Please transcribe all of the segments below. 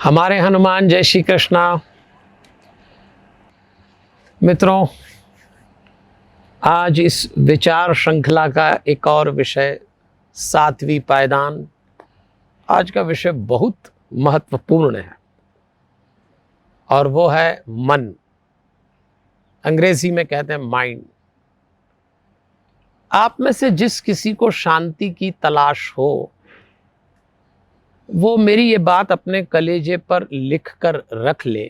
हमारे हनुमान जय श्री कृष्णा। मित्रों, आज इस विचार श्रृंखला का एक और विषय सातवीं पायदान। आज का विषय बहुत महत्वपूर्ण है और वो है मन। अंग्रेजी में कहते हैं माइंड। आप में से जिस किसी को शांति की तलाश हो वो मेरी ये बात अपने कलेजे पर लिख कर रख ले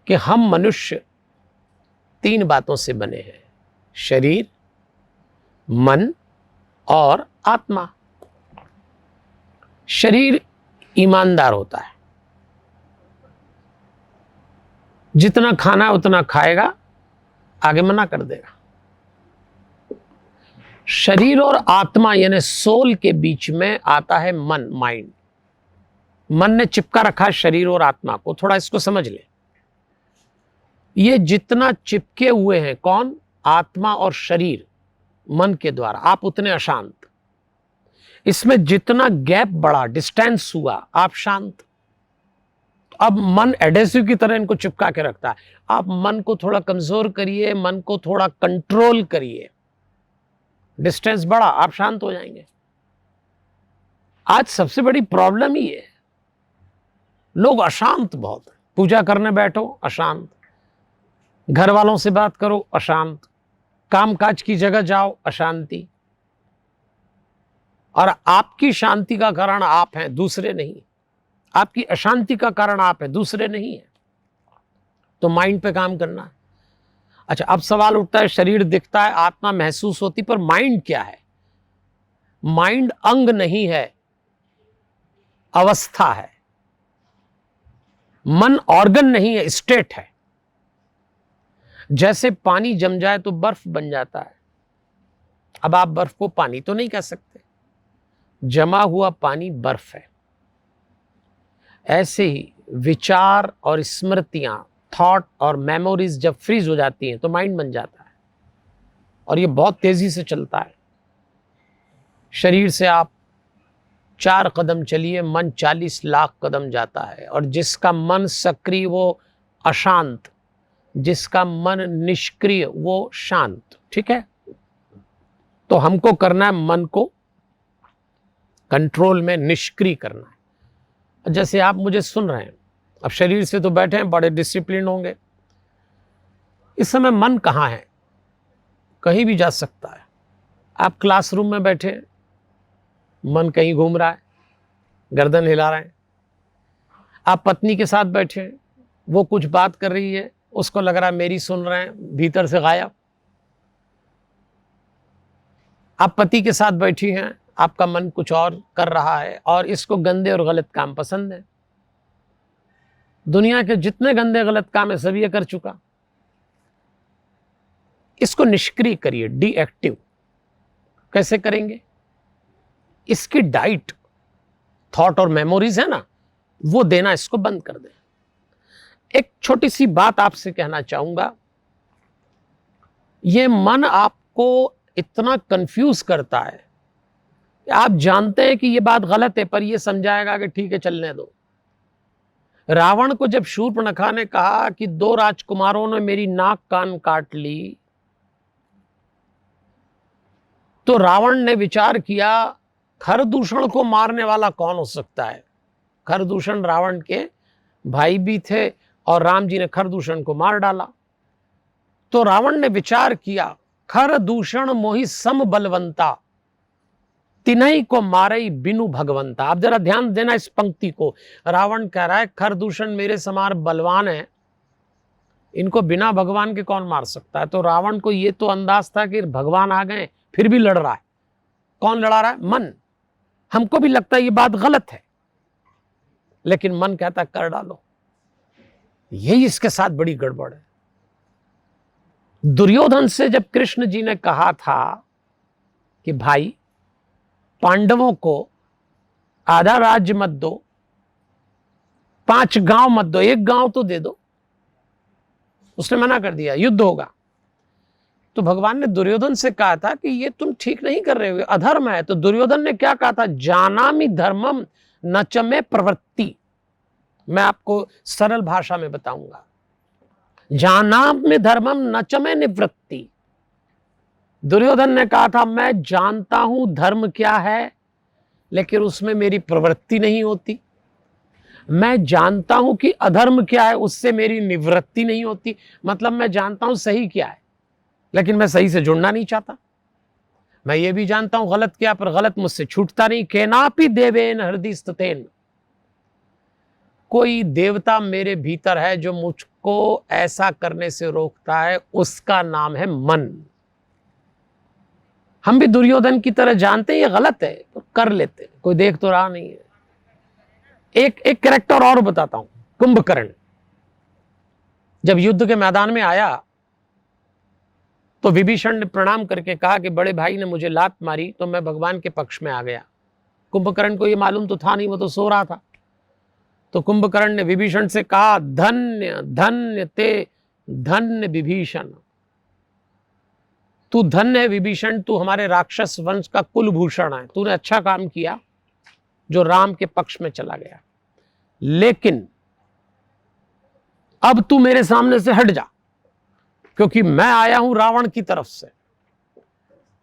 कि हम मनुष्य तीन बातों से बने हैं: शरीर, मन और आत्मा। शरीर ईमानदार होता है, जितना खाना है उतना खाएगा, आगे मना कर देगा। शरीर और आत्मा यानी सोल के बीच में आता है मन, माइंड। मन ने चिपका रखा है शरीर और आत्मा को। थोड़ा इसको समझ ले। ये जितना चिपके हुए हैं, कौन? आत्मा और शरीर मन के द्वारा, आप उतने अशांत। इसमें जितना गैप बढ़ा, डिस्टेंस हुआ, आप शांत। अब मन एडेसिव की तरह इनको चिपका के रखता है। आप मन को थोड़ा कमजोर करिए, मन को थोड़ा कंट्रोल करिए, डिस्टेंस बढ़ा, आप शांत हो जाएंगे। आज सबसे बड़ी प्रॉब्लम ही है, लोग अशांत बहुत हैं। पूजा करने बैठो अशांत, घर वालों से बात करो अशांत, कामकाज की जगह जाओ अशांति। और आपकी शांति का कारण आप हैं, दूसरे नहीं। आपकी अशांति का कारण आप हैं, दूसरे नहीं है। तो माइंड पे काम करना है। अच्छा, अब सवाल उठता है, शरीर दिखता है, आत्मा महसूस होती, पर माइंड क्या है? माइंड अंग नहीं है, अवस्था है। मन ऑर्गन नहीं है, स्टेट है। जैसे पानी जम जाए तो बर्फ बन जाता है। अब आप बर्फ को पानी तो नहीं कह सकते, जमा हुआ पानी बर्फ है। ऐसे ही विचार और स्मृतियां, थॉट और मेमोरीज जब फ्रीज हो जाती हैं तो माइंड बन जाता है, और ये बहुत तेजी से चलता है। शरीर से आप 4 कदम चलिए, मन 40 लाख कदम जाता है। और जिसका मन सक्रिय वो अशांत, जिसका मन निष्क्रिय वो शांत। ठीक है, तो हमको करना है मन को कंट्रोल में निष्क्रिय करना है। जैसे आप मुझे सुन रहे हैं, अब शरीर से तो बैठे हैं, बड़े डिसिप्लिन होंगे। इस समय मन कहाँ है? कहीं भी जा सकता है। आप क्लासरूम में बैठे हैं, मन कहीं घूम रहा है, गर्दन हिला रहे हैं। आप पत्नी के साथ बैठे हैं, वो कुछ बात कर रही है, उसको लग रहा है मेरी सुन रहे हैं, भीतर से गायब। आप पति के साथ बैठी हैं, आपका मन कुछ और कर रहा है, और इसको गंदे और गलत काम पसंद है। दुनिया के जितने गंदे गलत काम है सब ये कर चुका। इसको निष्क्रिय करिए, डीएक्टिव। कैसे करेंगे? इसकी डाइट, थॉट और मेमोरीज है ना, वो देना इसको बंद कर दें। एक छोटी सी बात आपसे कहना चाहूंगा, ये मन आपको इतना कंफ्यूज करता है कि आप जानते हैं कि ये बात गलत है, पर ये समझाएगा कि ठीक है चलने दो। रावण को जब शूर्पणखा ने कहा कि 2 राजकुमारों ने मेरी नाक कान काट ली, तो रावण ने विचार किया खरदूषण को मारने वाला कौन हो सकता है। खरदूषण रावण के भाई भी थे और राम जी ने खरदूषण को मार डाला। तो रावण ने विचार किया, खरदूषण मोहि सम बलवंता, तिन्हई को मारई बिनु भगवंता। आप जरा ध्यान देना इस पंक्ति को। रावण कह रहा है खरदूषण मेरे समान बलवान है, इनको बिना भगवान के कौन मार सकता है। तो रावण को ये तो अंदाज था कि भगवान आ गए, फिर भी लड़ रहा है। कौन लड़ा रहा है? मन। हमको भी लगता है ये बात गलत है, लेकिन मन कहता है कर डालो। यही इसके साथ बड़ी गड़बड़ है। दुर्योधन से जब कृष्ण जी ने कहा था कि भाई पांडवों को आधा राज्य मत दो, 5 गांव मत दो, 1 गांव तो दे दो, उसने मना कर दिया, युद्ध होगा। तो भगवान ने दुर्योधन से कहा था कि ये तुम ठीक नहीं कर रहे हो, अधर्म है। तो दुर्योधन ने क्या कहा था? जानामि धर्मम न च मे प्रवृत्ति। मैं आपको सरल भाषा में बताऊंगा। जानाम में धर्मम न च में निवृत्ति। दुर्योधन ने कहा था मैं जानता हूं धर्म क्या है, लेकिन उसमें मेरी प्रवृत्ति नहीं होती। मैं जानता हूं कि अधर्म क्या है, उससे मेरी निवृत्ति नहीं होती। मतलब मैं जानता हूं सही क्या है, लेकिन मैं सही से जुड़ना नहीं चाहता। मैं ये भी जानता हूं गलत क्या, पर गलत मुझसे छूटता नहीं। केनापि देवेन हृदय स्थितेन। कोई देवता मेरे भीतर है जो मुझको ऐसा करने से रोकता है, उसका नाम है मन। हम भी दुर्योधन की तरह जानते हैं ये गलत है, तो कर लेते हैं, कोई देख तो रहा नहीं है। एक कैरेक्टर और बताता हूं, कुंभकर्ण। जब युद्ध के मैदान में आया तो विभीषण ने प्रणाम करके कहा कि बड़े भाई ने मुझे लात मारी तो मैं भगवान के पक्ष में आ गया। कुंभकर्ण को यह मालूम तो था नहीं, वो तो सो रहा था। तो कुंभकर्ण ने विभीषण से कहा धन्य धन्य ते धन्य विभीषण। तू धन्य है विभीषण, तू हमारे राक्षस वंश का कुलभूषण है। तूने अच्छा काम किया जो राम के पक्ष में चला गया, लेकिन अब तू मेरे सामने से हट जा, क्योंकि मैं आया हूं रावण की तरफ से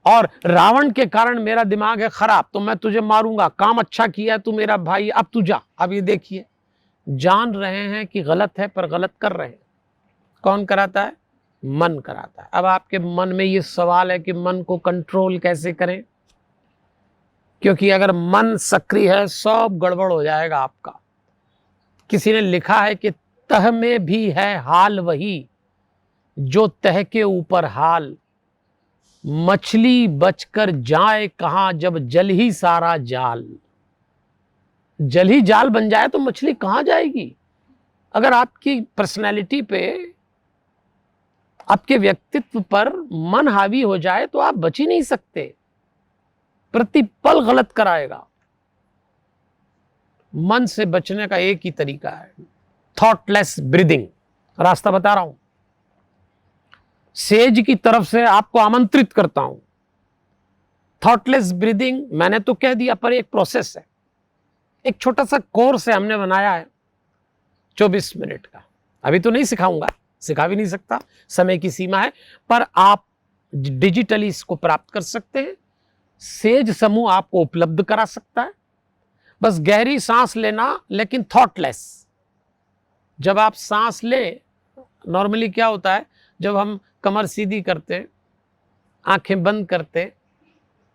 और रावण के कारण मेरा दिमाग है खराब, तो मैं तुझे मारूंगा। काम अच्छा किया है, तू मेरा भाई, अब तू जा। अब ये देखिए, जान रहे हैं कि गलत है पर गलत कर रहे हैं। कौन कराता है? मन कराता है। अब आपके मन में ये सवाल है कि मन को कंट्रोल कैसे करें, क्योंकि अगर मन सक्रिय है सब गड़बड़ हो जाएगा आपका। किसी ने लिखा है कि तह में भी है हाल वही जो तह के ऊपर हाल, मछली बचकर जाए कहां जब जल ही सारा जाल। जल ही जाल बन जाए तो मछली कहां जाएगी? अगर आपकी पर्सनैलिटी पे, आपके व्यक्तित्व पर मन हावी हो जाए तो आप बच ही नहीं सकते, प्रतिपल गलत कराएगा। मन से बचने का एक ही तरीका है, थॉटलेस ब्रीदिंग। रास्ता बता रहा हूं, सेज की तरफ से आपको आमंत्रित करता हूं। थॉटलेस ब्रीदिंग मैंने तो कह दिया, पर एक प्रोसेस है, एक छोटा सा कोर्स है, हमने बनाया है 24 मिनट का। अभी तो नहीं सिखाऊंगा, सिखा भी नहीं सकता, समय की सीमा है, पर आप डिजिटली इसको प्राप्त कर सकते हैं। सेज समूह आपको उपलब्ध करा सकता है। बस गहरी सांस लेना, लेकिन थॉटलेस। जब आप सांस लें, नॉर्मली क्या होता है, जब हम कमर सीधी करते, आंखें बंद करते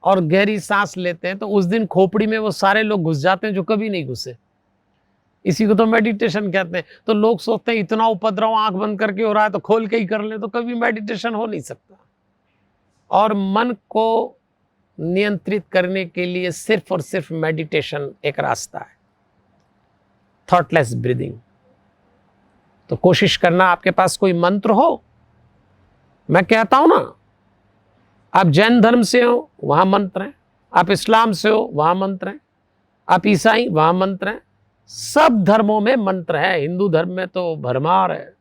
और गहरी सांस लेते हैं, तो उस दिन खोपड़ी में वो सारे लोग घुस जाते हैं जो कभी नहीं घुसे। इसी को तो मेडिटेशन कहते हैं। तो लोग सोचते हैं इतना उपद्रव आंख बंद करके हो रहा है तो खोल के ही कर ले, तो कभी मेडिटेशन हो नहीं सकता। और मन को नियंत्रित करने के लिए सिर्फ और सिर्फ मेडिटेशन एक रास्ता है, थॉटलेस ब्रीदिंग। तो कोशिश करना, आपके पास कोई मंत्र हो। मैं कहता हूं ना, आप जैन धर्म से हो वहां मंत्र है, आप इस्लाम से हो वहां मंत्र है, आप ईसाई वहां मंत्र है। सब धर्मों में मंत्र है। हिंदू धर्म में तो भरमार है,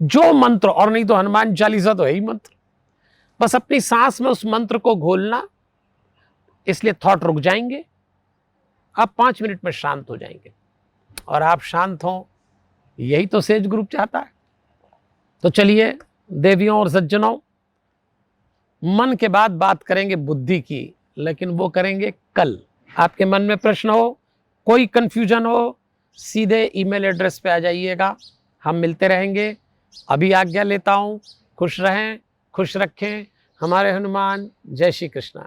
जो मंत्र, और नहीं तो हनुमान चालीसा तो है ही मंत्र। बस अपनी सांस में उस मंत्र को घोलना, इसलिए थॉट रुक जाएंगे, आप 5 मिनट में शांत हो जाएंगे। और आप शांत हो, यही तो सेज ग्रुप चाहता है। तो चलिए देवियों और सज्जनों, मन के बाद बात करेंगे बुद्धि की, लेकिन वो करेंगे कल। आपके मन में प्रश्न हो, कोई कंफ्यूजन हो, सीधे ईमेल एड्रेस पे आ जाइएगा, हम मिलते रहेंगे। अभी आज्ञा लेता हूँ। खुश रहें, खुश रखें हमारे हनुमान। जय श्री कृष्णा।